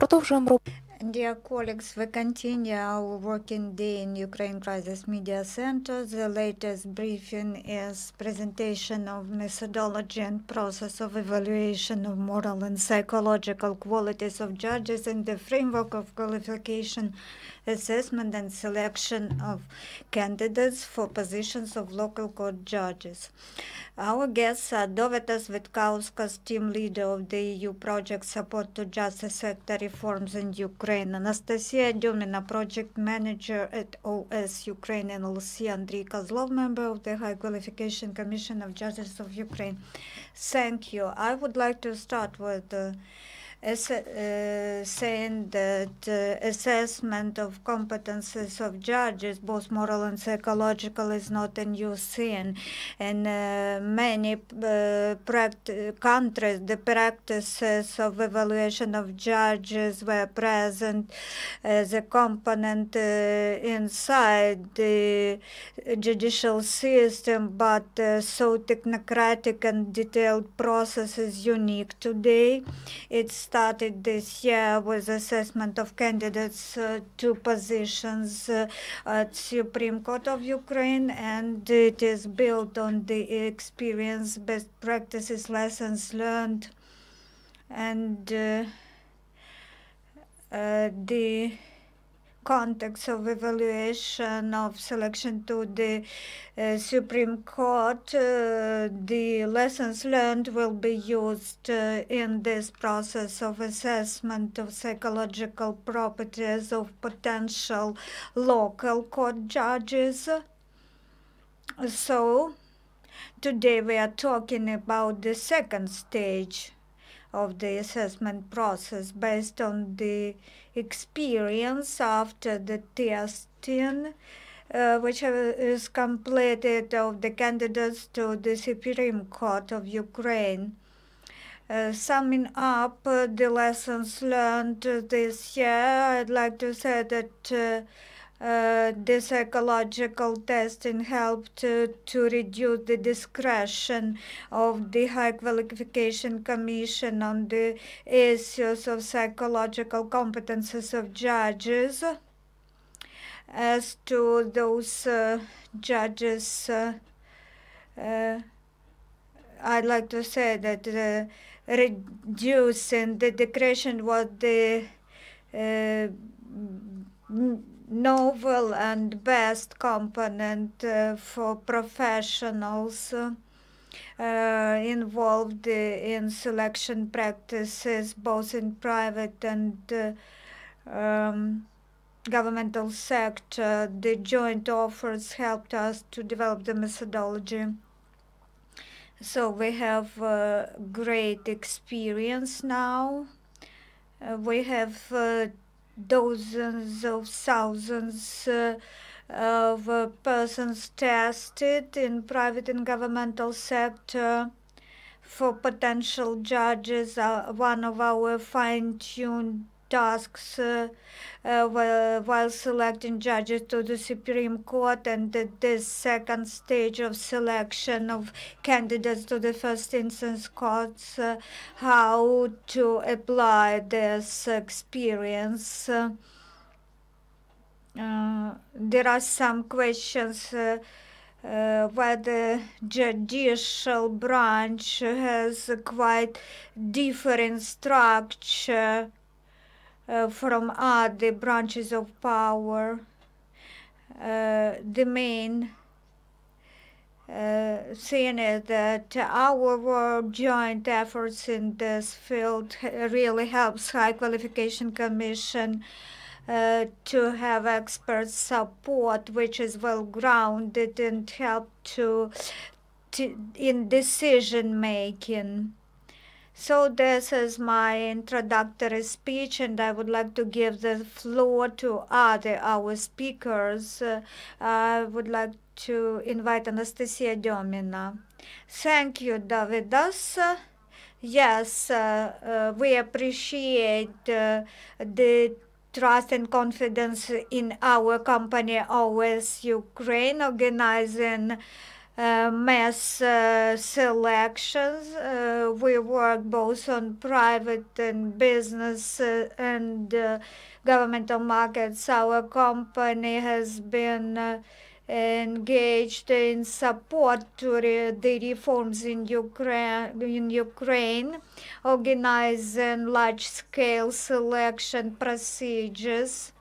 Продовжуємо роботу. Dear colleagues, we continue our working day in Ukraine Crisis Media Center. The latest briefing is presentation of methodology and process of evaluation of moral and psychological qualities of judges in the framework of qualification assessment and selection of candidates for positions of local court judges. Our guests are Dovidas, Vitkauskas, team leader of the EU project support to justice sector reforms in Ukraine, Anastasiya, Dyomina, project manager at OS Ukraine NLC, Andrii, Kozlov, member of the High Qualification Commission of Judges of Ukraine. Thank you. I would like to start with saying that assessment of competences of judges, both moral and psychological, is not a new thing. In many countries, the practices of evaluation of judges were present as a component inside the judicial system, but so technocratic and detailed process is unique today. It started this year with assessment of candidates to positions at Supreme Court of Ukraine, and it is built on the experience, best practices, lessons learned, and the context of evaluation of selection to the Supreme Court. The lessons learned will be used in this process of assessment of psychological properties of potential local court judges. So today we are talking about the second stage of the assessment process based on the experience after the testing which is completed of the candidates to the Supreme Court of Ukraine. Summing up the lessons learned this year, I'd like to say that the psychological testing helped to reduce the discretion of the High Qualification Commission on the issues of psychological competences of judges. As to those judges, I'd like to say that reducing the discretion was the novel and best component for professionals involved in selection practices, both in private and governmental sector. The joint offers helped us to develop the methodology. So we have great experience now. We have dozens of thousands of persons tested in private and governmental sector for potential judges. One of our fine-tuned tasks while selecting judges to the Supreme Court, and this second stage of selection of candidates to the first instance courts, how to apply this experience. There are some questions where the judicial branch has a quite different structure from other branches of power. The main thing is that our joint efforts in this field really helps High Qualification Commission to have expert support, which is well grounded and help in decision making. So this is my introductory speech, and I would like to give the floor to our speakers. I would like to invite Anastasiya Dyomina. Thank you, Dovidas. Yes, we appreciate the trust and confidence in our company, OS Ukraine, organizing mass selections. We work both on private and business and governmental markets. Our company has been engaged in support to the reforms in Ukraine, organizing large-scale selection procedures.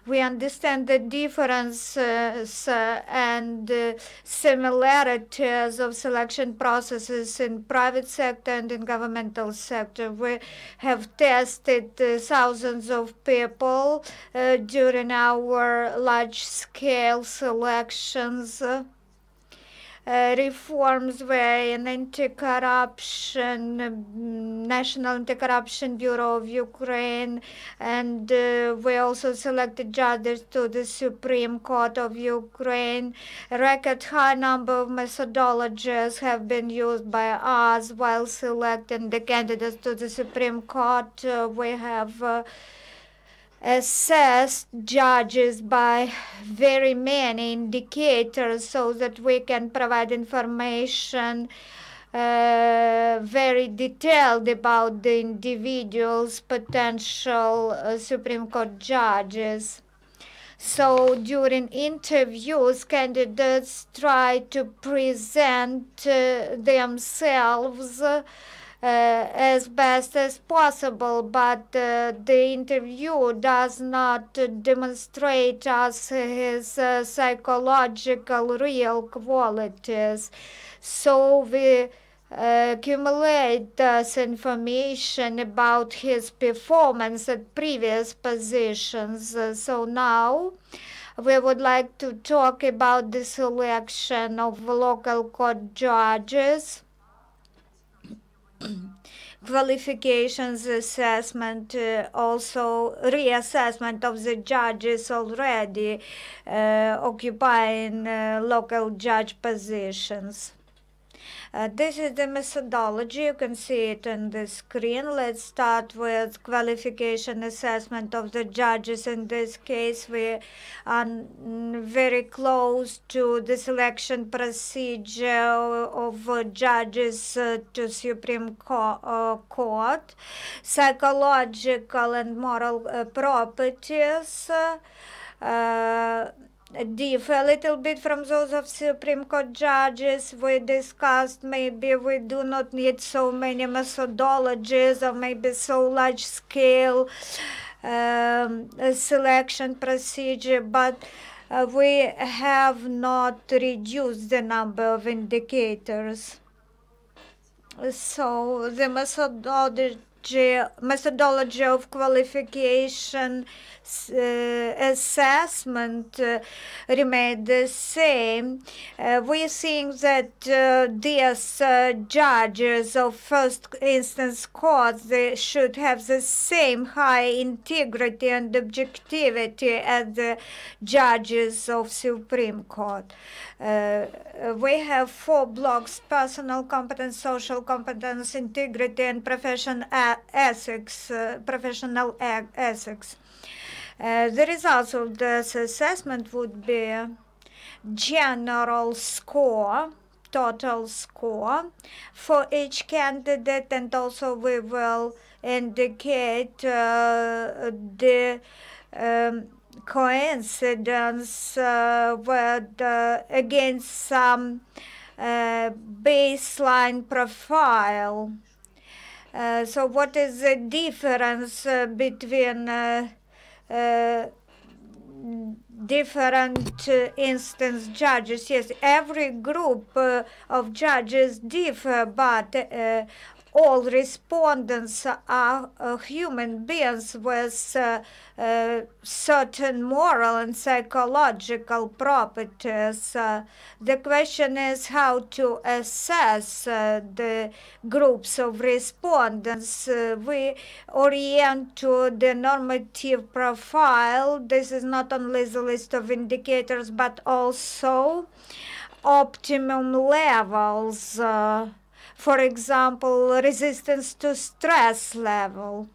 We understand the differences and similarities of selection processes in private sector and in governmental sector. We have tested thousands of people during our large-scale selections. Reforms were in National Anti-Corruption Bureau of Ukraine, and we also selected judges to the Supreme Court of Ukraine. A record high number of methodologies have been used by us while selecting the candidates to the Supreme Court. We have assessed judges by very many indicators so that we can provide information very detailed about the individual's potential Supreme Court judges. So during interviews, candidates try to present themselves as best as possible, but the interview does not demonstrate us his psychological real qualities. So we accumulate this information about his performance at previous positions. So now we would like to talk about the selection of local court judges. Qualifications assessment, also reassessment of the judges already occupying local judge positions. This is the methodology. You can see it on the screen. Let's start with qualification assessment of the judges. In this case, we are very close to the selection procedure of judges to Supreme Court. Psychological and moral properties differ a little bit from those of Supreme Court judges. We discussed maybe we do not need so many methodologies or maybe so large scale selection procedure, but we have not reduced the number of indicators. So the methodology of qualification assessment remained the same. We think that these judges of first instance courts, they should have the same high integrity and objectivity as the judges of Supreme Court. We have 4 blocks: personal competence, social competence, integrity, and professional ethics. The results of this assessment would be general score, total score for each candidate, and also we will indicate the coincidence with against some baseline profile. So what is the difference between different instance judges? Yes, every group of judges differ, but all respondents are human beings with certain moral and psychological properties. The question is how to assess the groups of respondents. We orient to the normative profile. This is not only the list of indicators, but also optimum levels. For example, resistance to stress level.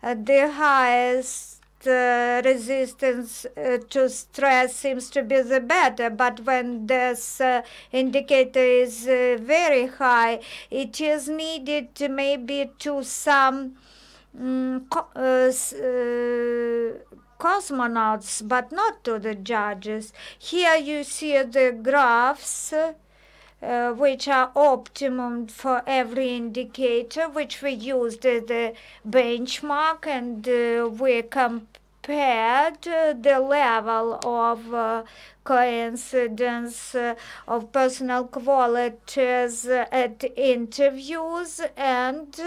The highest resistance to stress seems to be the better, but when this indicator is very high, it is needed maybe to some cosmonauts, but not to the judges. Here you see the graphs which are optimum for every indicator, which we used as the benchmark, and we compared the level of coincidence of personal qualities at interviews and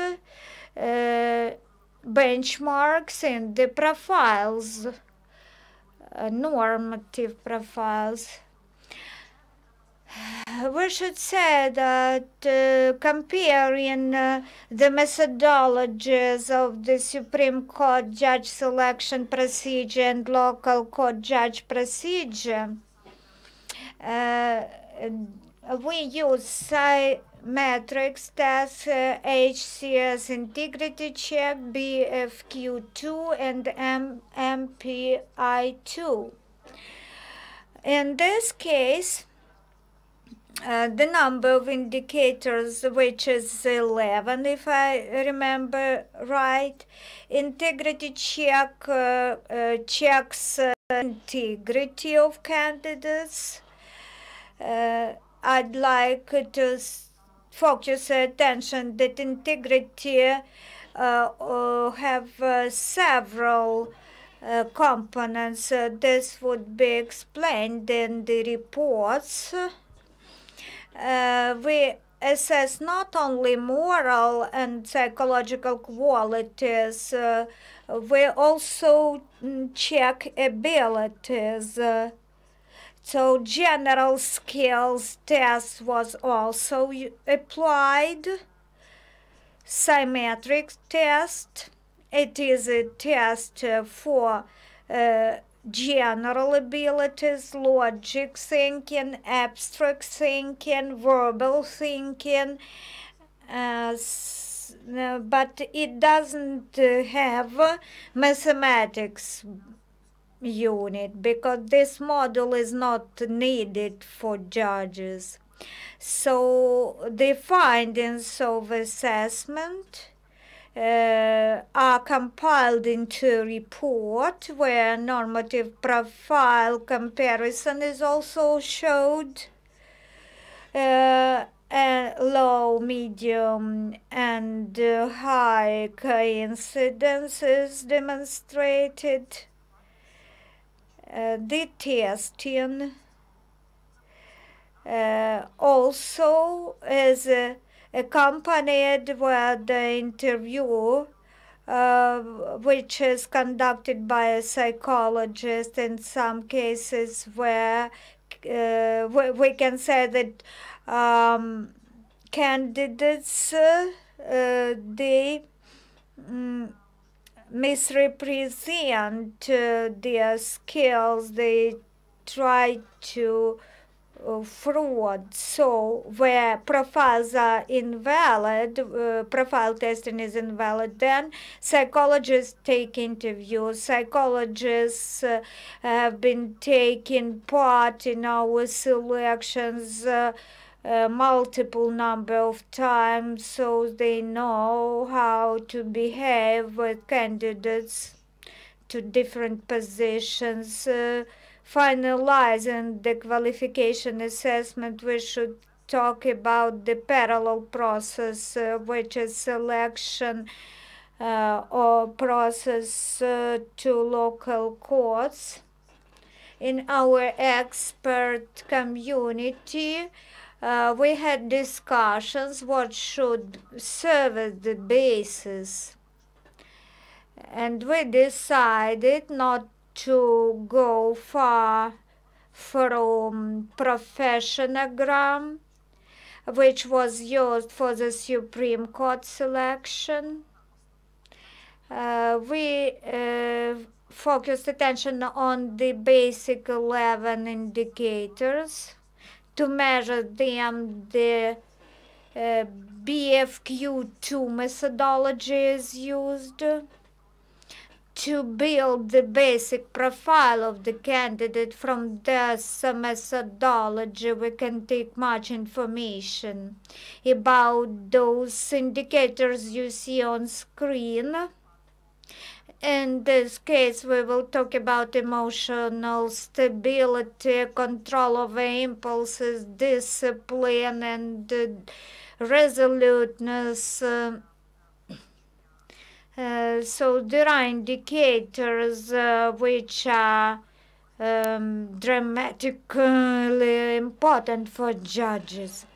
benchmarks in the profiles, normative profiles. We should say that comparing the methodologies of the Supreme Court judge selection procedure and local court judge procedure, we use metrics test, HCS integrity check, BFQ2, and MPI2. In this case, the number of indicators, which is 11, if I remember right. Integrity check checks integrity of candidates. I'd like to focus attention that integrity have several components. This would be explained in the reports. We assess not only moral and psychological qualities, we also check abilities. So general skills test was also applied. Symmetric test, it is a test for general abilities, logic thinking, abstract thinking, verbal thinking, but it doesn't have mathematics unit because this model is not needed for judges. So the findings of assessment are compiled into a report where normative profile comparison is also showed. Low, medium, and high coincidence is demonstrated. The testing also is accompanied with the interview, which is conducted by a psychologist in some cases where we can say that candidates they misrepresent their skills, they try to fraud. So where profiles are invalid, profile testing is invalid, then psychologists take interviews. Psychologists have been taking part in our selections multiple number of times, so they know how to behave with candidates to different positions. Finalizing the qualification assessment, we should talk about the parallel process, which is selection or process to local courts. In our expert community, we had discussions what should serve as the basis, and we decided not to go far from professionogram, which was used for the Supreme Court selection. We focused attention on the basic 11 indicators. To measure them, the BFQ2 methodology is used. to build the basic profile of the candidate. From this methodology, we can take much information about those indicators you see on screen. In this case, we will talk about emotional stability, control over impulses, discipline, and resoluteness. So there are indicators which are dramatically important for judges.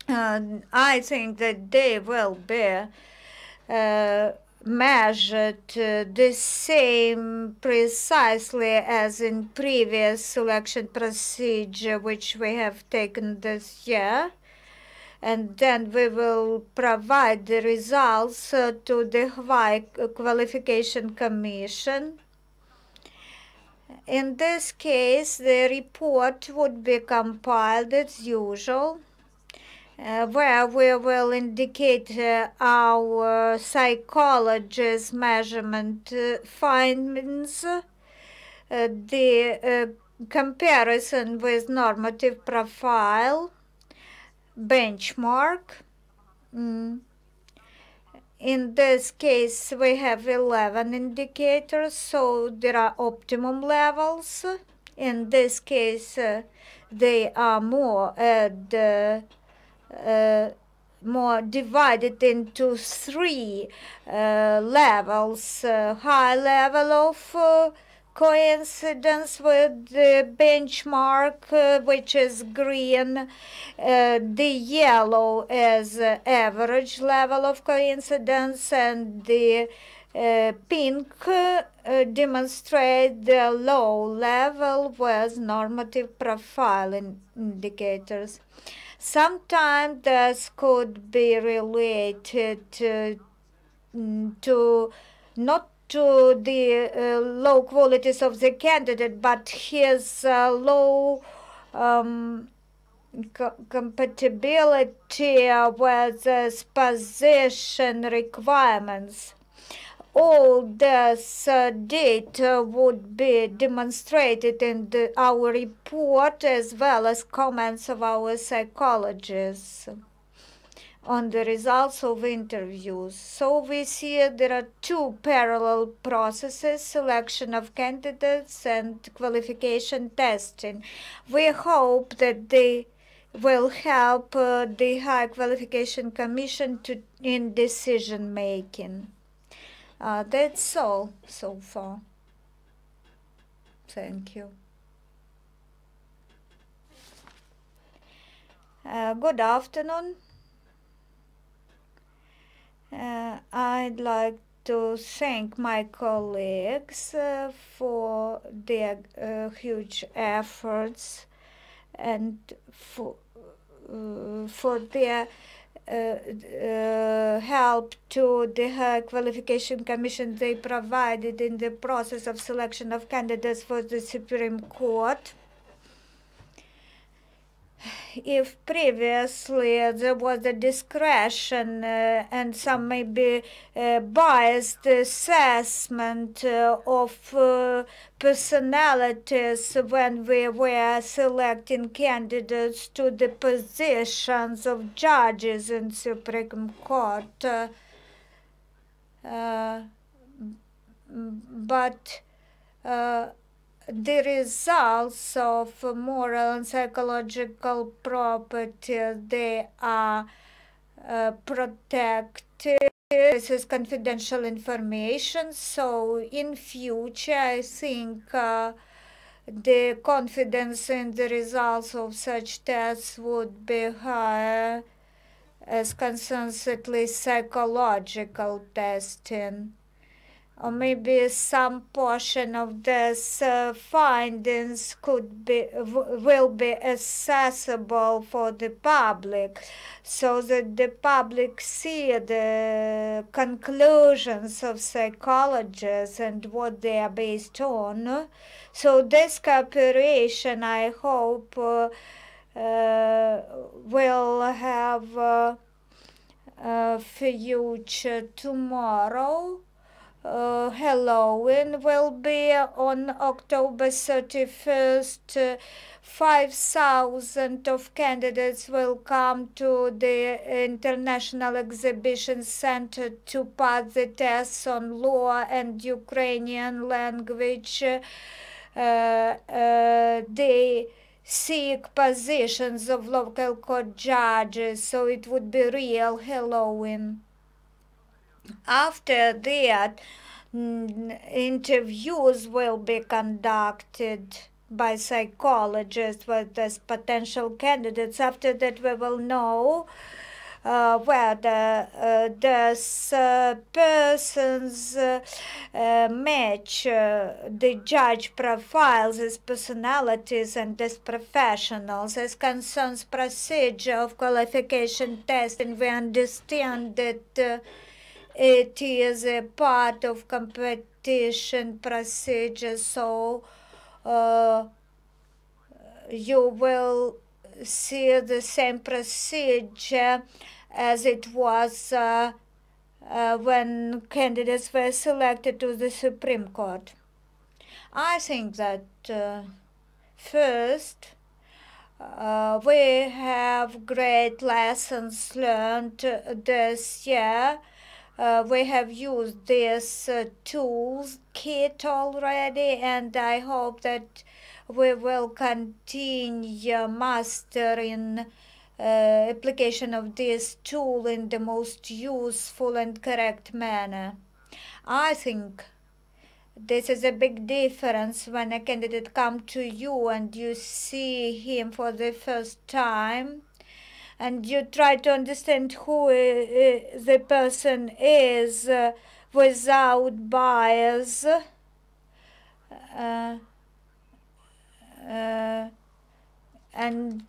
I think that they will be measured the same precisely as in previous selection procedure which we have taken this year, and then we will provide the results to the Qualification Commission. In this case, the report would be compiled as usual, where we will indicate our psychologist measurement findings, the comparison with normative profile, benchmark. In this case, we have 11 indicators, so there are optimum levels. In this case, they are more divided into three levels. High level of coincidence with the benchmark, which is green. The yellow is average level of coincidence, and the pink demonstrate the low level with normative profile indicators. Sometimes this could be related to not to the low qualities of the candidate, but his low compatibility with his position requirements. All this data would be demonstrated in our report, as well as comments of our psychologists on the results of interviews. So we see there are two parallel processes: selection of candidates and qualification testing. We hope that they will help the High Qualification Commission in decision making. That's all so far. Thank you. Good afternoon. I'd like to thank my colleagues for their huge efforts and for their help to the High Qualification Commission they provided in the process of selection of candidates for the Supreme Court. If previously there was a discretion and some maybe biased assessment of personalities when we were selecting candidates to the positions of judges in Supreme Court, but the results of moral and psychological properties, they are protected. This is confidential information, so in future I think the confidence in the results of such tests would be higher as concerns at least psychological testing. Or maybe some portion of this findings will be accessible for the public, so that the public see the conclusions of psychologists and what they are based on. So this cooperation, I hope, will have a future tomorrow. Halloween will be on October 31st. 5,000 of candidates will come to the International Exhibition Center to pass the tests on law and Ukrainian language. They seek positions of local court judges, so it would be real Halloween. After that, interviews will be conducted by psychologists with these potential candidates. After that, we will know whether this person's match the judge profiles as personalities and as professionals. As concerns procedure of qualification testing, we understand that it is a part of competition procedure, so you will see the same procedure as it was when candidates were selected to the Supreme Court. I think that first, we have great lessons learned this year. We have used this tools kit already, and I hope that we will continue mastering application of this tool in the most useful and correct manner. I think this is a big difference when a candidate comes to you and you see him for the first time and you try to understand who the person is without bias. And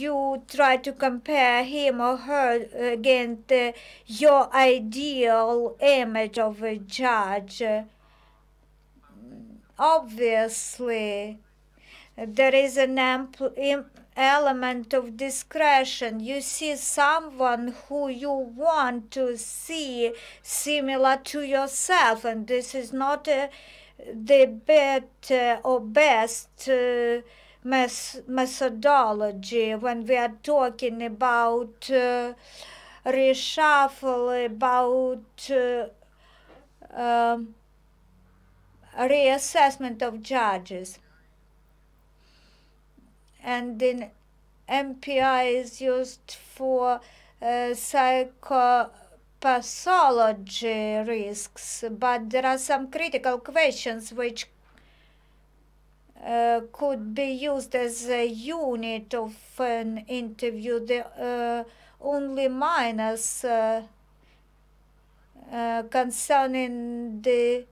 you try to compare him or her against your ideal image of a judge. Obviously, there is an element of discretion. You see someone who you want to see similar to yourself, and this is not the better or best methodology when we are talking about reshuffle, about reassessment of judges. And then MPI is used for psychopathology risks, but there are some critical questions which could be used as a unit of an interview. The only minus concerning the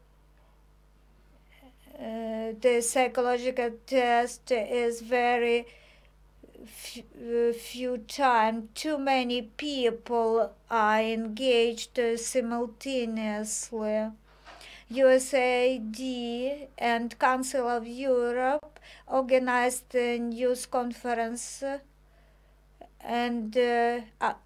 psychological test is very few times. Too many people are engaged simultaneously. USAID and Council of Europe organized a news conference, and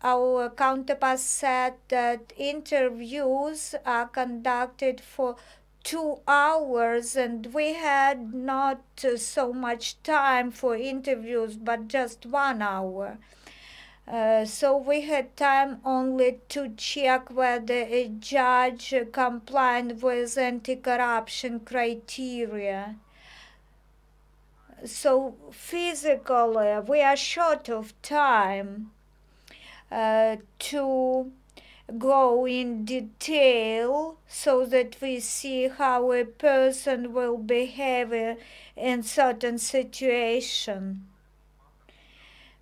our counterparts said that interviews are conducted for 2 hours, and we had not so much time for interviews, but just 1 hour. So we had time only to check whether a judge complied with anti-corruption criteria. So physically, we are short of time to go in detail so that we see how a person will behave in certain situation.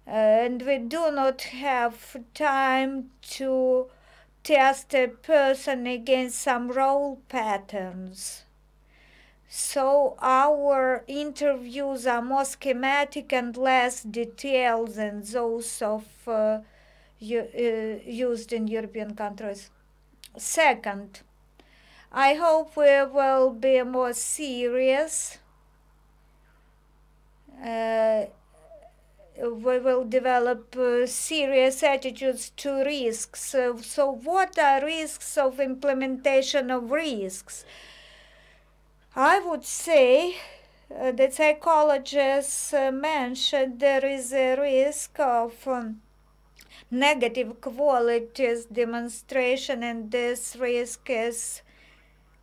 And we do not have time to test a person against some role patterns. So our interviews are more schematic and less detailed than those of used in European countries. Second, I hope we will be more serious we will develop serious attitudes to risks. So what are risks of implementation of risks? I would say that psychologists mentioned there is a risk of negative qualities demonstration, and this risk is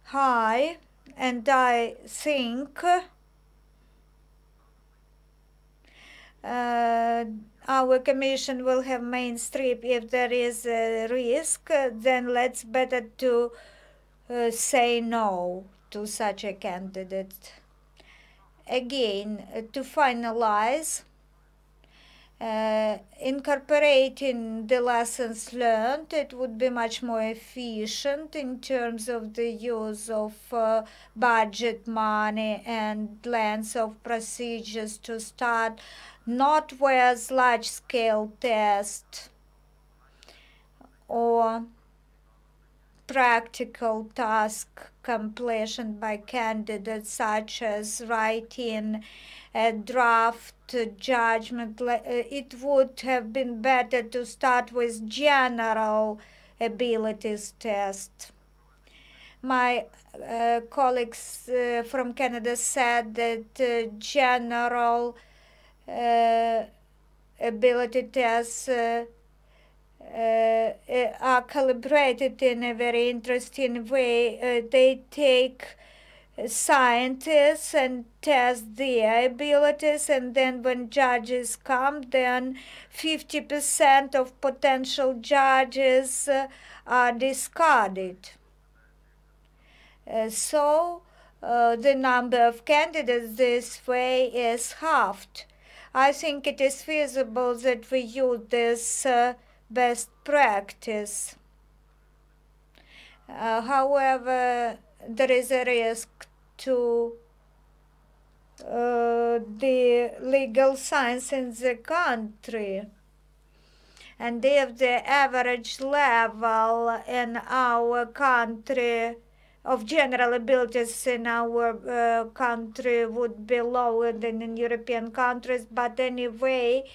high, and I think our commission will have mainstream. If there is a risk, then let's better to say no to such a candidate. Again, to finalize, incorporating the lessons learned, it would be much more efficient in terms of the use of budget money and length of procedures to start, not with large-scale tests or practical task completion by candidates, such as writing a draft judgment. It would have been better to start with general abilities test. My colleagues from Canada said that general ability tests are calibrated in a very interesting way. They take scientists and test their abilities, and then when judges come, then 50% of potential judges are discarded. So the number of candidates this way is halved. I think it is feasible that we use this best practice. However, there is a risk to the legal science in the country. And if the average level in our country of general abilities in our country would be lower than in European countries, but anyway,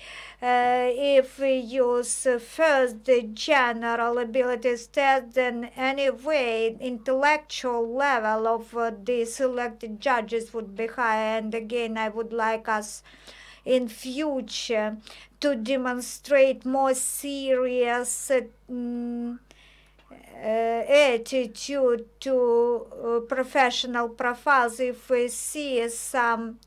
if we use first the general abilities test, then anyway, intellectual level of the selected judges would be higher. And again, I would like us in future to demonstrate more serious attitude to professional profiles. If we see some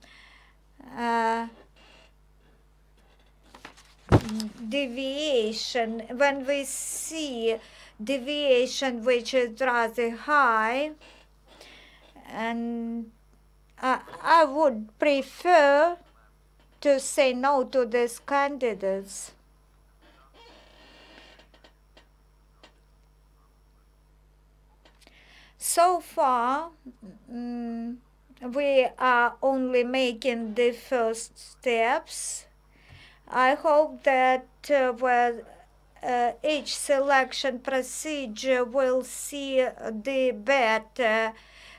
deviation, when we see deviation which is rather high, and I would prefer to say no to these candidates. So far, we are only making the first steps. I hope that with each selection procedure we'll see the better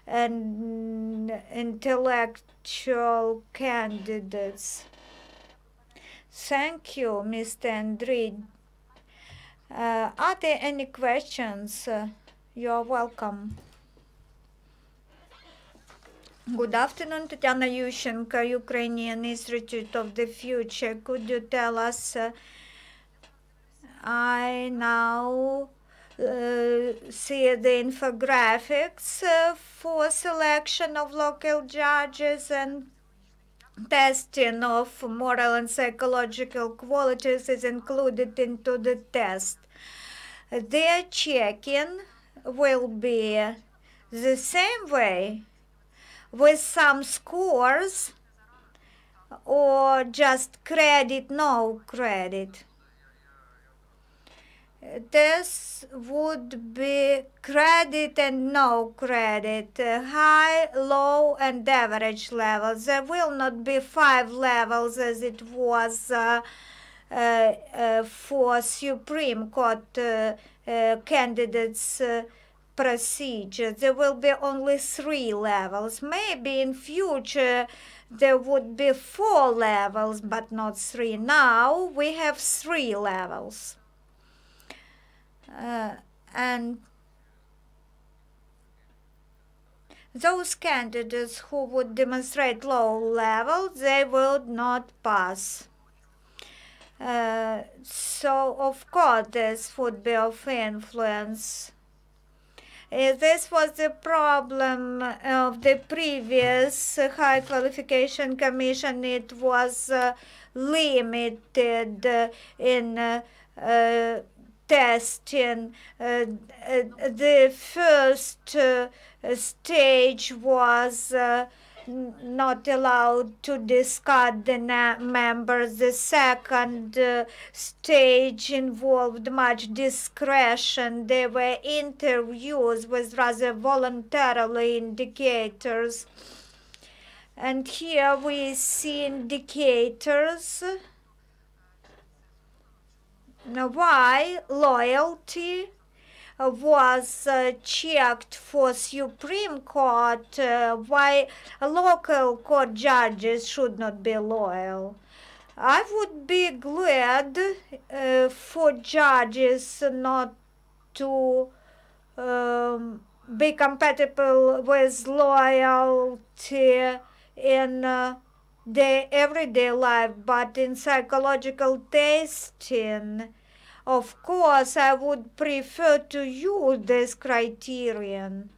and intellectual candidates. Thank you, Mr. Andrii. Are there any questions? You're welcome. Good afternoon, Tatiana Yushchenko, Ukrainian Institute of the Future. Could you tell us, I now see the infographics for selection of local judges and testing of moral and psychological qualities is included into the test. Their checking will be the same way with some scores, or just credit, no credit. This would be credit and no credit, high, low, and average levels. There will not be 5 levels as it was for Supreme Court candidates procedure. There will be only 3 levels. Maybe in future there would be 4 levels, but not 3. Now we have 3 levels. And those candidates who would demonstrate low level, they would not pass. So of course this would be of influence. This was the problem of the previous High Qualification Commission. It was limited in testing. The first stage was not allowed to discard the members. The second stage involved much discretion. There were interviews with rather voluntarily indicators. And here we see indicators. Now, why loyalty was checked for Supreme Court, why local court judges should not be loyal. I would be glad for judges not to be compatible with loyalty in their everyday life, but in psychological testing, of course, I would prefer to use this criterion.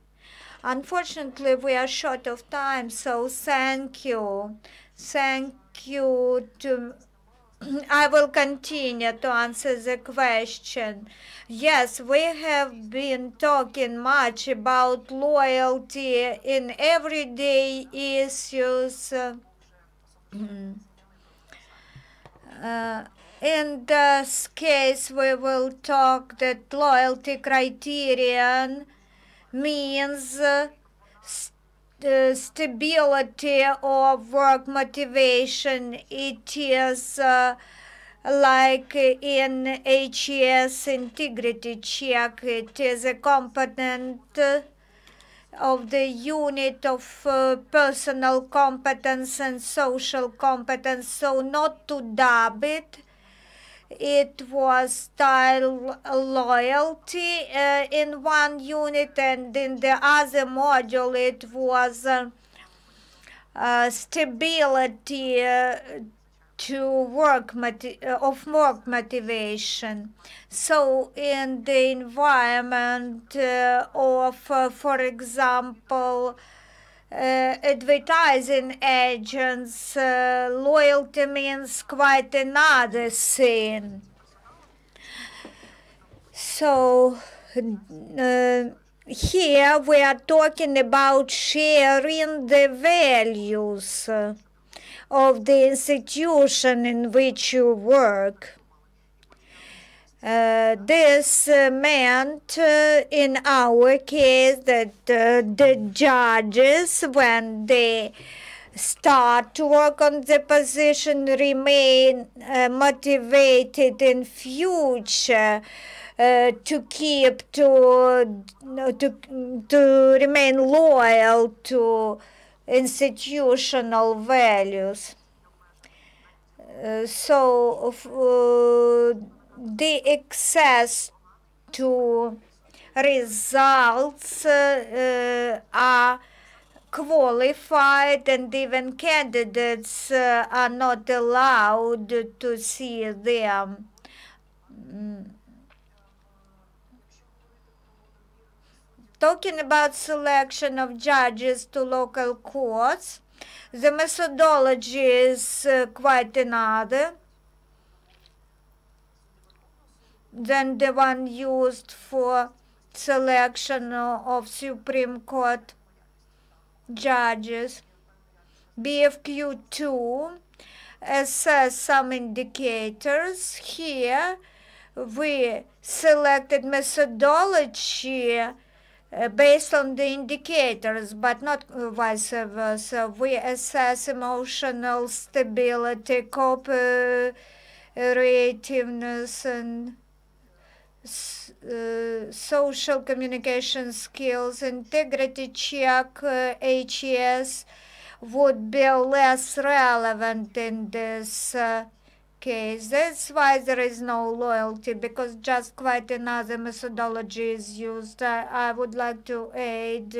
Unfortunately, we are short of time, so thank you. Thank you to... I will continue to answer the question. Yes, we have been talking much about loyalty in everyday issues. In this case, we will talk that loyalty criterion means stability of work motivation. It is like in HES integrity check. It is a component of the unit of personal competence and social competence, so not to dub it. It was style loyalty in one unit, and in the other module it was stability to work motivation. So in the environment of, for example, advertising agents, loyalty means quite another thing. So here we are talking about sharing the values of the institution in which you work. This meant in our case that the judges, when they start to work on the position, remain motivated in future to keep to remain loyal to institutional values. So the access to results are qualified, and even candidates are not allowed to see them. Talking about selection of judges to local courts, the methodology is quite another than the one used for selection of Supreme Court judges. BFQ2 assess some indicators. Here we selected methodology based on the indicators, but not vice versa. We assess emotional stability, cooperativeness, and social communication skills, integrity check, HES, would be less relevant in this case. That's why there is no loyalty, because just quite another methodology is used. I would like to add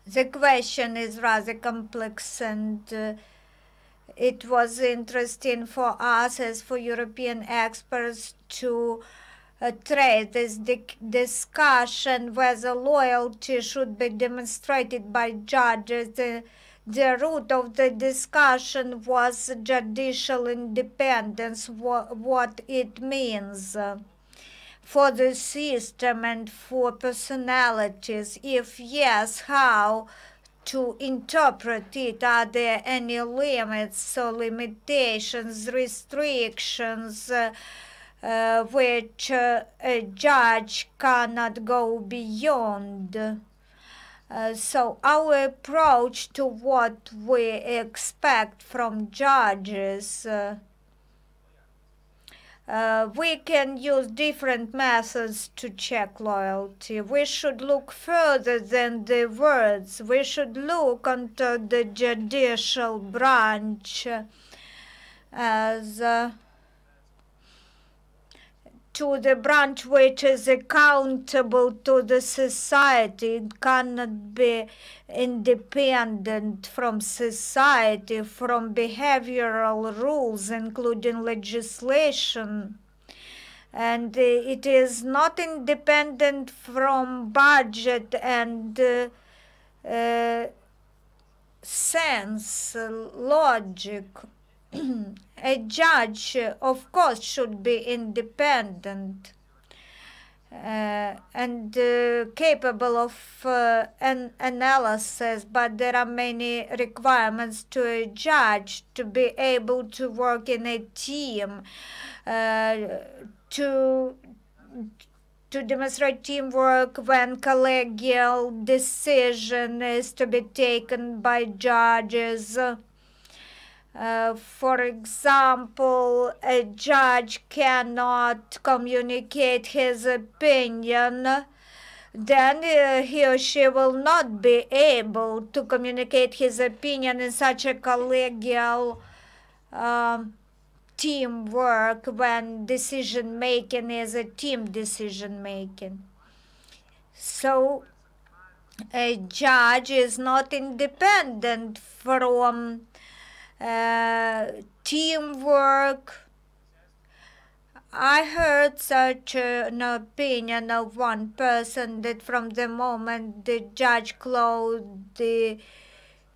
the question is rather complex, and it was interesting for us as for European experts to trade this discussion whether loyalty should be demonstrated by judges. The root of the discussion was judicial independence, what it means for the system and for personalities. If yes, how to interpret it? Are there any limits or limitations, restrictions which a judge cannot go beyond? So our approach to what we expect from judges, we can use different methods to check loyalty. We should look further than the words. We should look onto the judicial branch as to the branch which is accountable to the society. It cannot be independent from society, from behavioral rules, including legislation. And it is not independent from budget and sense, logic. A judge, of course, should be independent and capable of an analysis, but there are many requirements to a judge to be able to work in a team, to demonstrate teamwork when collegial decision is to be taken by judges. For example, a judge cannot communicate his opinion, then he or she will not be able to communicate his opinion in such a collegial teamwork when decision making is a team decision making. So a judge is not independent from teamwork. I heard such an opinion of one person that from the moment the judge closed the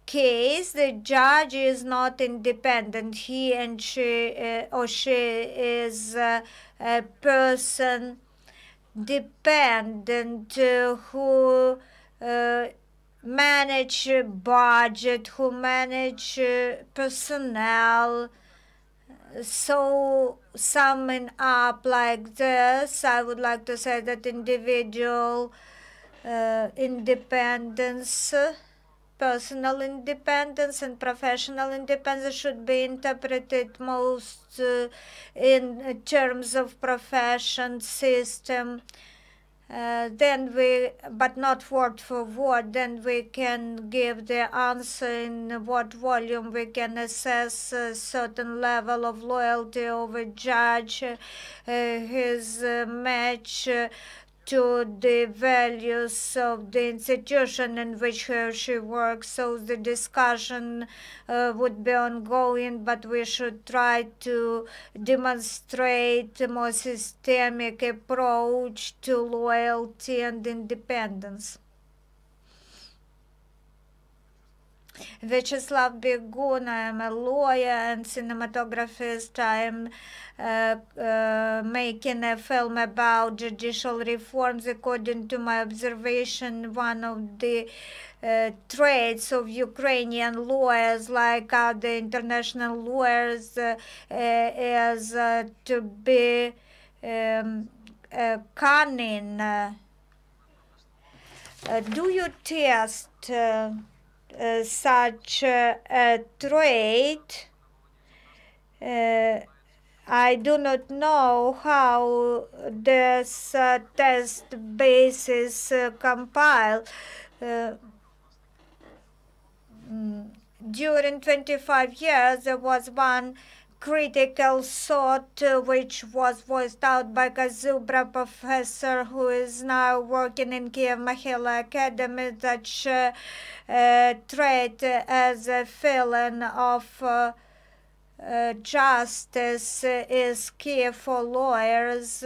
case, the judge is not independent. He and she or she is a person dependent who manage budget, who manage personnel. So summing up like this, I would like to say that individual independence, personal independence and professional independence should be interpreted most in terms of profession system. But not word for word, then we can give the answer in what volume we can assess a certain level of loyalty of a judge, his match to the values of the institution in which he or she works. So the discussion would be ongoing, but we should try to demonstrate a more systemic approach to loyalty and independence. Vyacheslav Begun, I am a lawyer and cinematographist. I am making a film about judicial reforms. According to my observation, one of the traits of Ukrainian lawyers, like other international lawyers, is to be cunning. Do you test such a trait I do not know how this test basis compile. During 25 years, there was one critical thought which was voiced out by Kazubra professor who is now working in Kiev Mahila Academy, that trait as a feeling of justice is key for lawyers.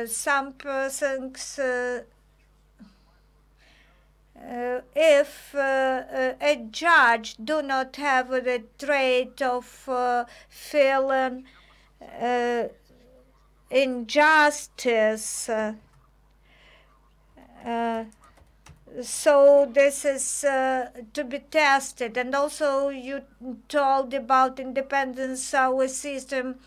Some persons, if a judge do not have the trait of feeling injustice, so this is to be tested. And also you told about independence. Our system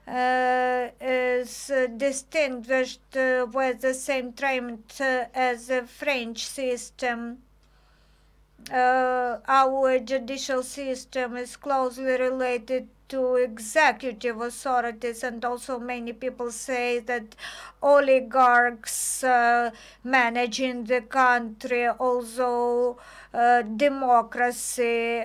is distinguished with the same treatment as the French system. Our judicial system is closely related to executive authorities, and also many people say that oligarchs managing the country, although democracy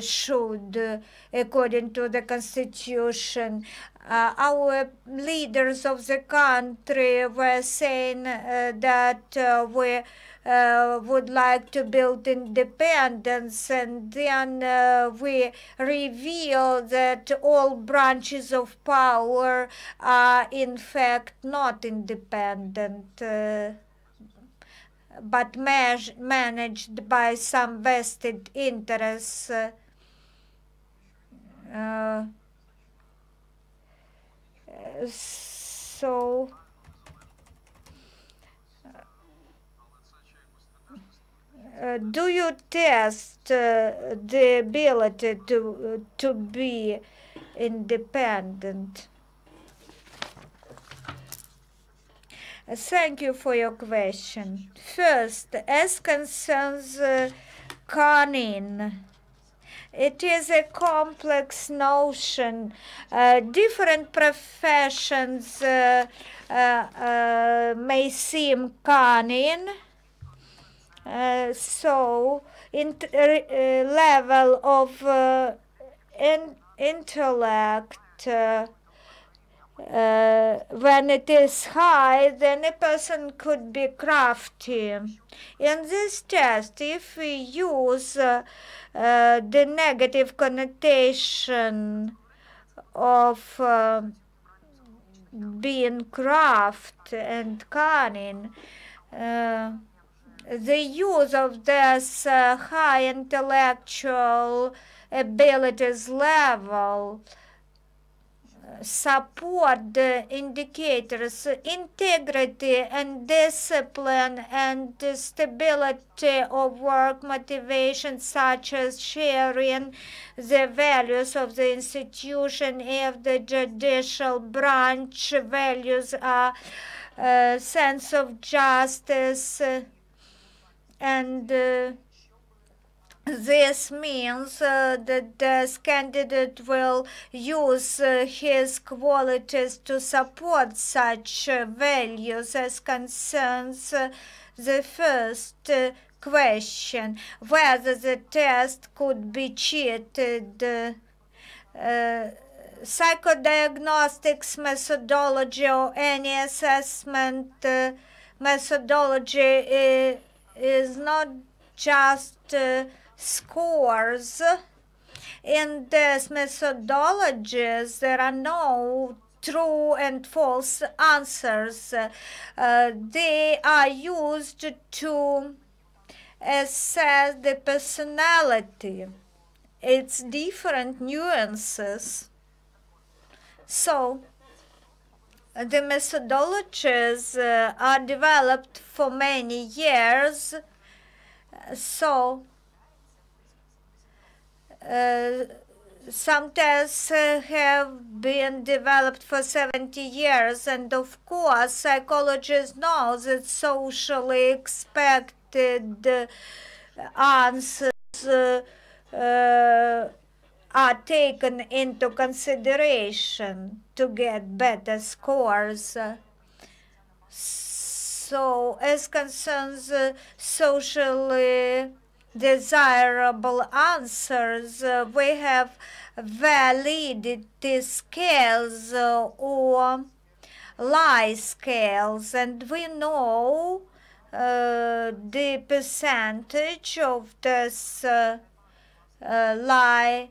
should, according to the constitution. Our leaders of the country were saying that we would like to build independence, and then we reveal that all branches of power are in fact not independent, but managed by some vested interests. So do you test the ability to be independent? Thank you for your question. First, as concerns cunning, it is a complex notion. Different professions may seem cunning. So, level of intellect, when it is high, then a person could be crafty. In this test, if we use the negative connotation of being craft and cunning, the use of this high intellectual abilities level support the indicators integrity and discipline and the stability of work motivation, such as sharing the values of the institution. If the judicial branch values are sense of justice, and this means that this candidate will use his qualities to support such values. As concerns the first question, whether the test could be cheated, psychodiagnostics methodology or any assessment methodology is not just scores. In these methodologies, there are no true and false answers. They are used to assess the personality, its different nuances. So, the methodologies are developed for many years. So, some tests have been developed for 70 years, and of course, psychologists know that socially expected answers goals are taken into consideration to get better scores. So, as concerns socially desirable answers, we have validity scales or lie scales, and we know the percentage of this lie.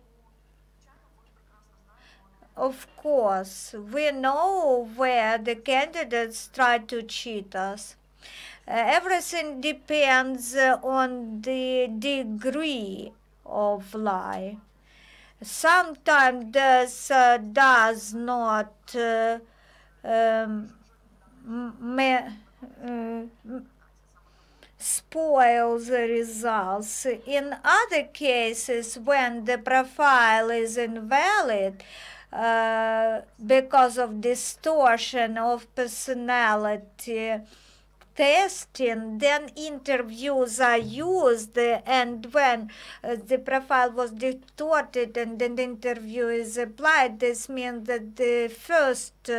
Of course, we know where the candidates try to cheat us. Everything depends on the degree of lie. Sometimes this does not spoil the results. In other cases, when the profile is invalid because of distortion of personality testing, then interviews are used, and when the profile was distorted and then the interview is applied, this means that the first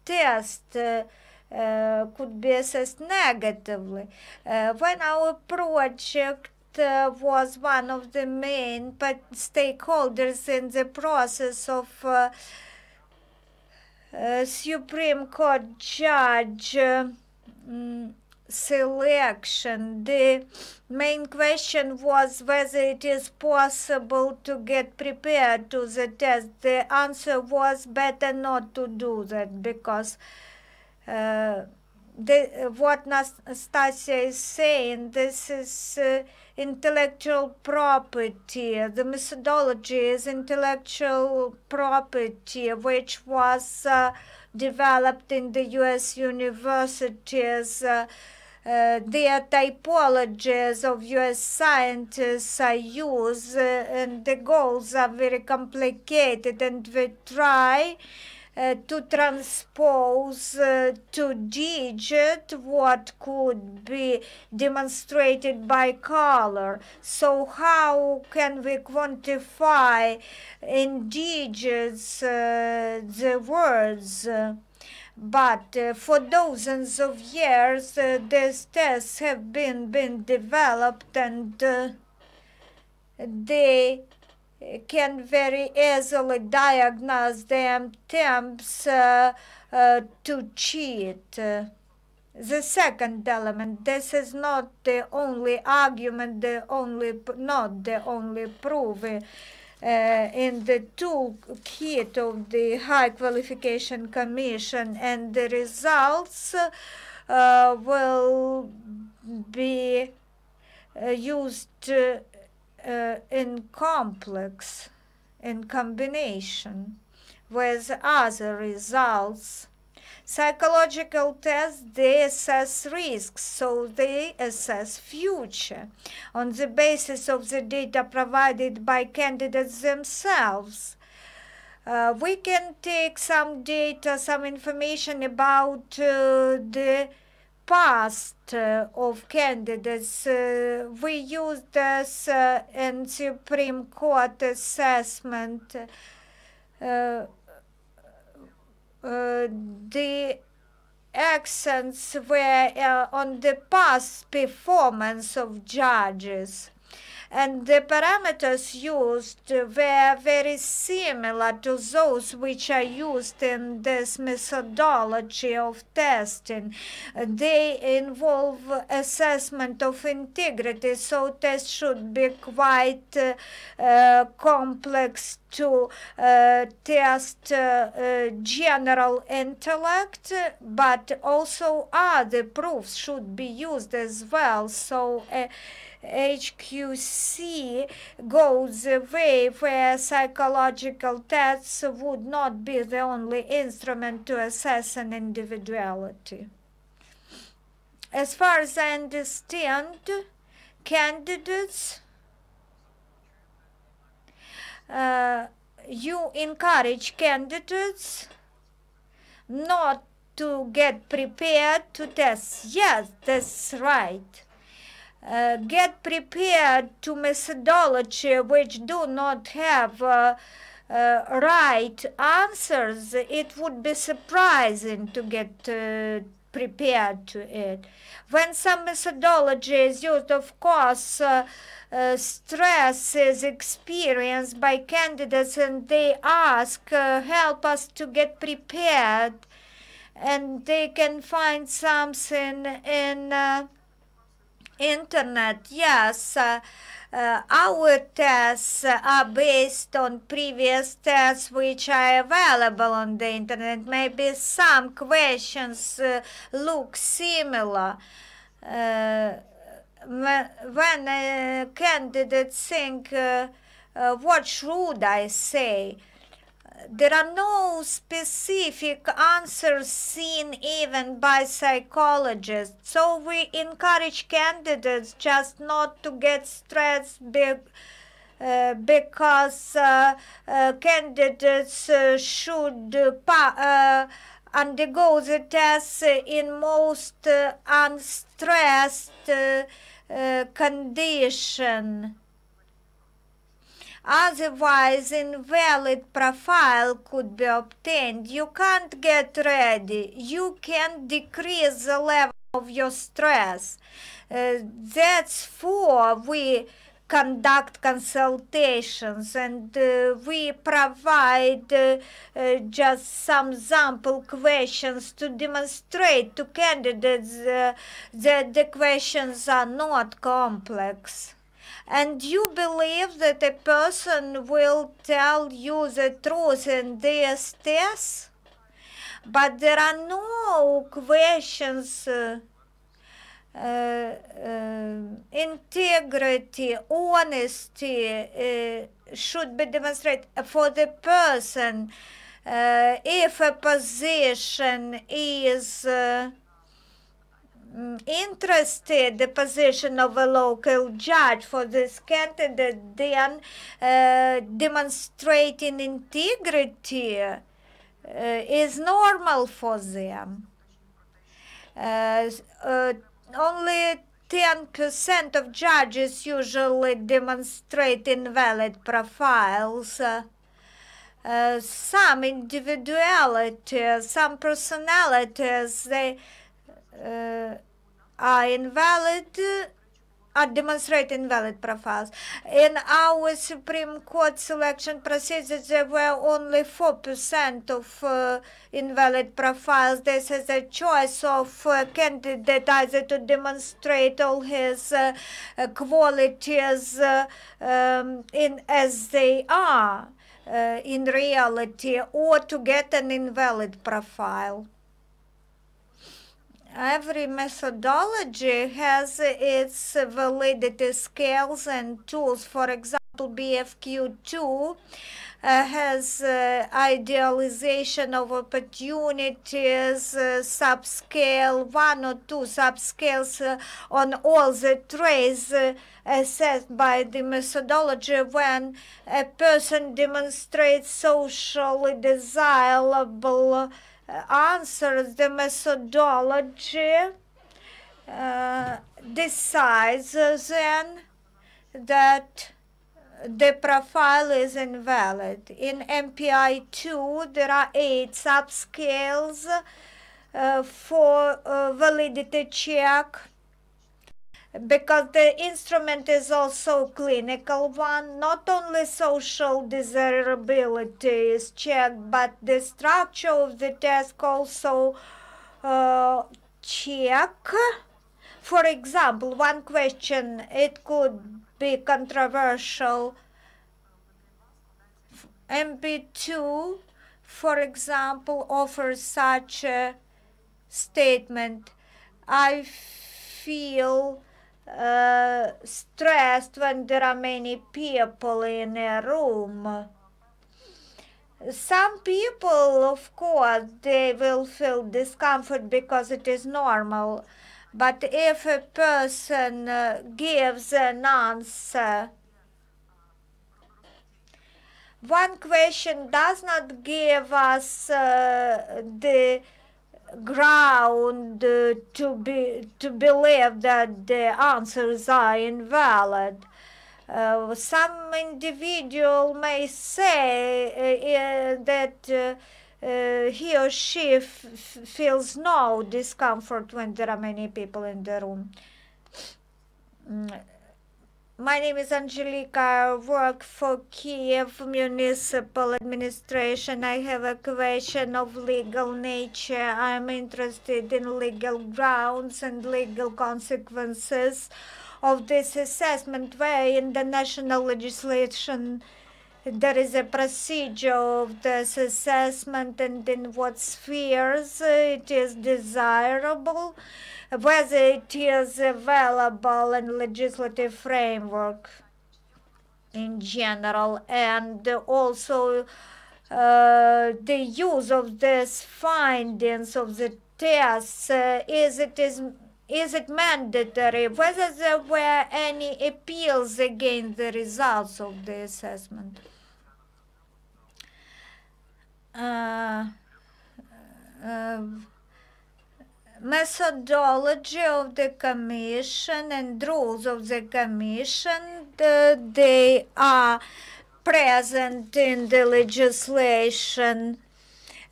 test could be assessed negatively. When our project was one of the main stakeholders in the process of Supreme Court judge selection, the main question was whether it is possible to get prepared to the test. The answer was better not to do that, because what Anastasiya is saying, this is intellectual property. The methodology is intellectual property, which was developed in the U.S. universities. Their typologies of U.S. scientists are used, and the goals are very complicated, and we try to transpose to digit what could be demonstrated by color. So how can we quantify in digits the words? But for dozens of years, these tests have been developed, and they can very easily diagnose the attempts to cheat. The second element, this is not the only argument, not the only proof in the toolkit of the High Qualification Commission, and the results will be used in combination with other results. Psychological tests, they assess risks, so they assess future on the basis of the data provided by candidates themselves. We can take some data, some information about the past of candidates. We use this in Supreme Court assessment. The accents were on the past performance of judges, and the parameters used were very similar to those which are used in this methodology of testing. They involve assessment of integrity, so tests should be quite complex to test general intellect, but also other proofs should be used as well. So HQC goes away where psychological tests would not be the only instrument to assess an individuality. As far as I understand, candidates, you encourage candidates not to get prepared to test. Yes, that's right. get prepared to methodology which do not have right answers, it would be surprising to get prepared to it. When some methodology is used, of course, stress is experienced by candidates and they ask, help us to get prepared, and they can find something in internet. Yes, our tests are based on previous tests which are available on the internet. Maybe some questions look similar. When candidates think, what should I say? There are no specific answers seen even by psychologists. So we encourage candidates just not to get stressed because candidates should undergo the tests in most unstressed condition. Otherwise, invalid profile could be obtained. You can't get ready. You can decrease the level of your stress. That's for we conduct consultations and we provide just some sample questions to demonstrate to candidates that the questions are not complex. And you believe that a person will tell you the truth in this test? But there are no questions. Integrity, honesty should be demonstrated for the person. If a position is interested, the position of a local judge for this candidate, then demonstrating integrity is normal for them. Only 10% of judges usually demonstrate invalid profiles. Some individuality, some personalities, they are invalid, are demonstrate invalid profiles. In our Supreme Court selection procedures, there were only 4% of invalid profiles. This is a choice of candidate either to demonstrate all his qualities in as they are in reality, or to get an invalid profile. Every methodology has its validity scales and tools. For example, BFQ2 has idealization of opportunities, subscale, 1 or 2 subscales on all the traits assessed by the methodology. When a person demonstrates socially desirable answers, the methodology decides then that the profile is invalid. In MPI-2, there are 8 subscales for validity check, because the instrument is also clinical one. Not only social desirability is checked, but the structure of the test also check. For example, one question, it could be controversial. MP2, for example, offers such a statement: I feel stressed when there are many people in a room. Some people, of course, they will feel discomfort because it is normal. But if a person gives an answer, one question does not give us the ground to believe that the answers are invalid. Some individual may say that he or she feels no discomfort when there are many people in the room. My name is Angelica. I work for Kiev Municipal Administration. I have a question of legal nature. I'm interested in legal grounds and legal consequences of this assessment, where in the national legislation there is a procedure of this assessment and in what spheres it is desirable, whether it is available in legislative framework in general, and also the use of these findings of the tests, is it mandatory, whether there were any appeals against the results of the assessment. Methodology of the Commission and rules of the Commission, they are present in the legislation,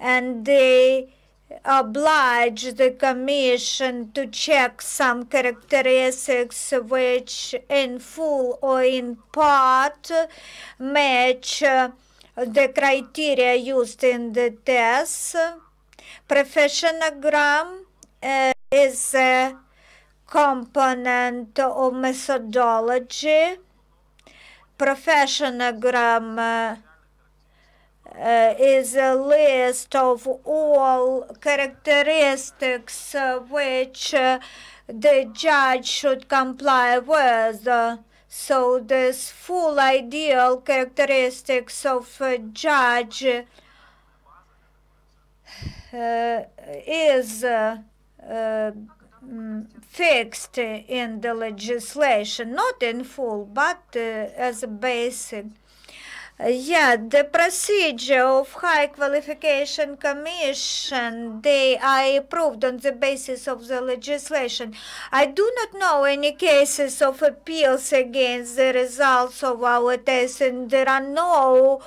and they oblige the Commission to check some characteristics which in full or in part match the criteria used in the test. Professionogram is a component of methodology. Professionogram is a list of all characteristics which the judge should comply with. So this full ideal characteristics of a judge is fixed in the legislation, not in full, but as a basic. The procedure of High Qualification Commission, they are approved on the basis of the legislation. I do not know any cases of appeals against the results of our tests, and there are no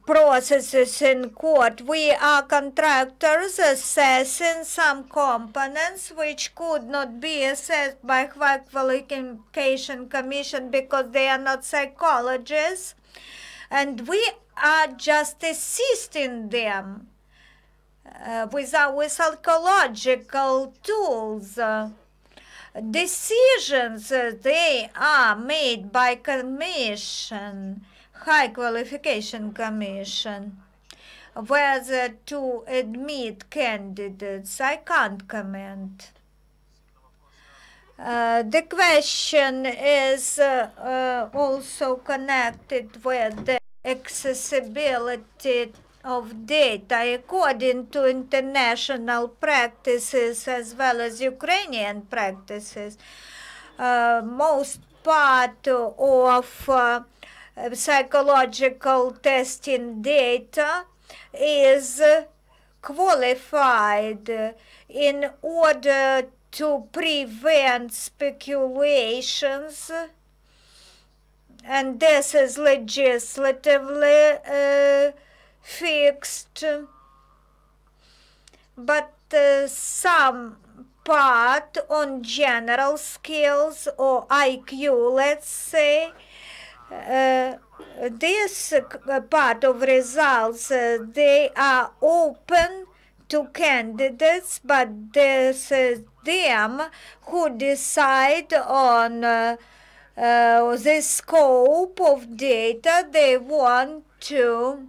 processes in court. We are contractors assessing some components which could not be assessed by High Qualification Commission because they are not psychologists, and we are just assisting them with our psychological tools. Decisions, they are made by Commission, High Qualification Commission. Whether to admit candidates, I can't comment. The question is also connected with the accessibility of data according to international practices as well as Ukrainian practices. Most part of psychological testing data is qualified in order to prevent speculations, and this is legislatively fixed, but some part on general skills or IQ, let's say, this part of results, they are open to candidates, but this is them who decide on the scope of data they want to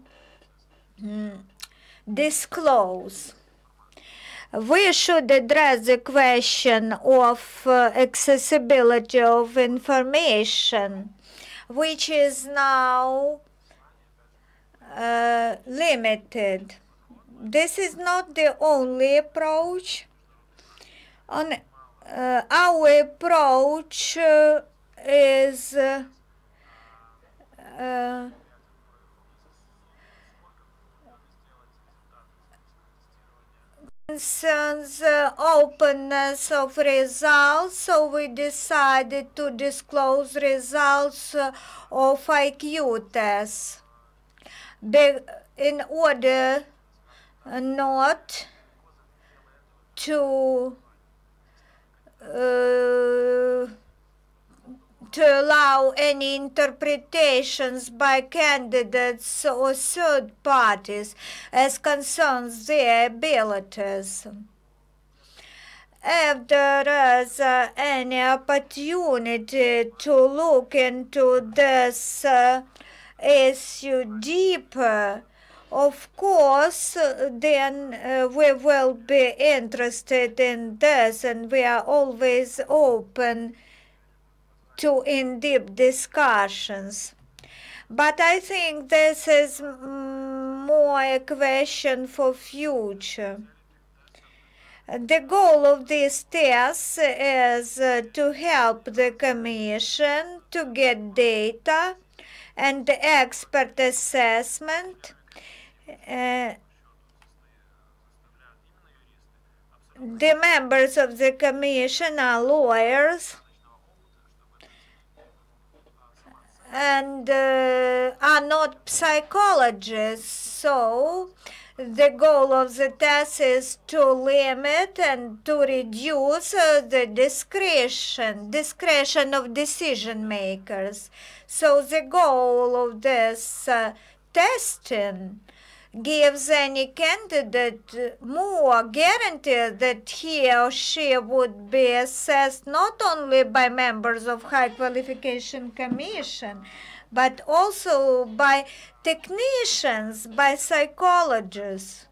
disclose. We should address the question of accessibility of information, which is now limited. This is not the only approach. Our approach is concerns openness of results, so we decided to disclose results of IQ tests in order not to allow any interpretations by candidates or third parties as concerns their abilities. If there is any opportunity to look into this issue deeper, of course, then we will be interested in this, and we are always open to in-depth discussions. But I think this is more a question for future. The goal of these tests is to help the Commission to get data and expert assessment. The members of the Commission are lawyers and are not psychologists, so the goal of the test is to limit and to reduce the discretion of decision makers. So the goal of this testing gives any candidate more guarantee that he or she would be assessed not only by members of High Qualification Commission, but also by technicians, by psychologists.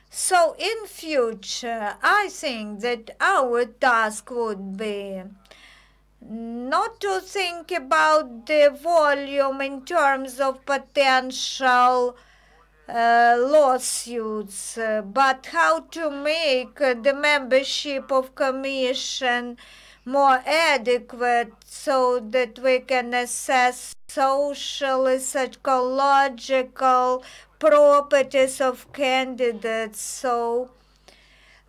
So in future, I think that our task would be not to think about the volume in terms of potential lawsuits, but how to make the membership of Commission more adequate so that we can assess social, psychological properties of candidates. So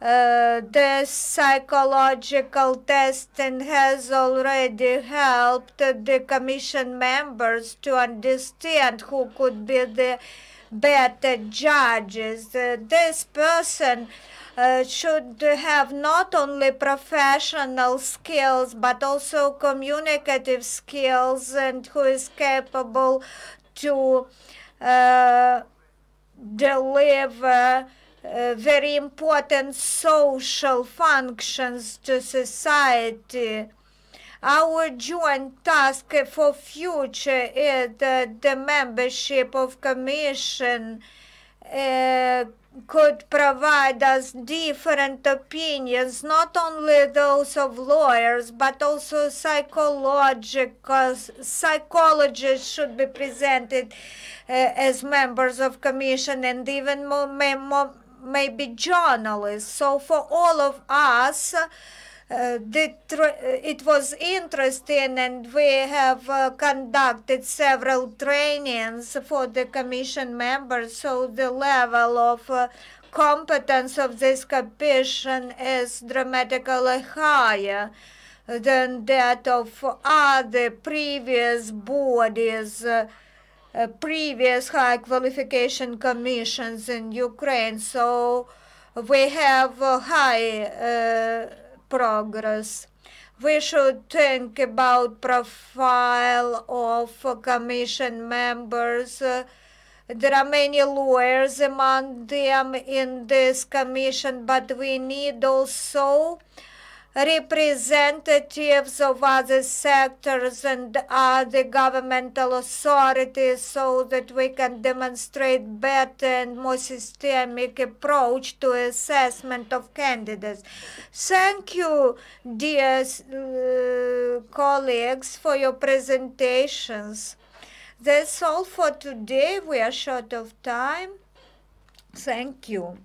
the psychological testing has already helped the Commission members to understand who could be the better judges. This person should have not only professional skills but also communicative skills, and who is capable to deliver very important social functions to society. Our joint task for future is that the membership of Commission could provide us different opinions, not only those of lawyers, but also psychologists should be presented as members of Commission, and even maybe journalists. So for all of us, it was interesting, and we have conducted several trainings for the Commission members, so the level of competence of this Commission is dramatically higher than that of other previous bodies, previous high qualification commissions in Ukraine. So we have high progress. We should think about profile of Commission members. There are many lawyers among them in this Commission, but we need also representatives of other sectors and other governmental authorities, so that we can demonstrate better and more systemic approach to assessment of candidates. Thank you, dear colleagues, for your presentations. That's all for today. We are short of time. Thank you.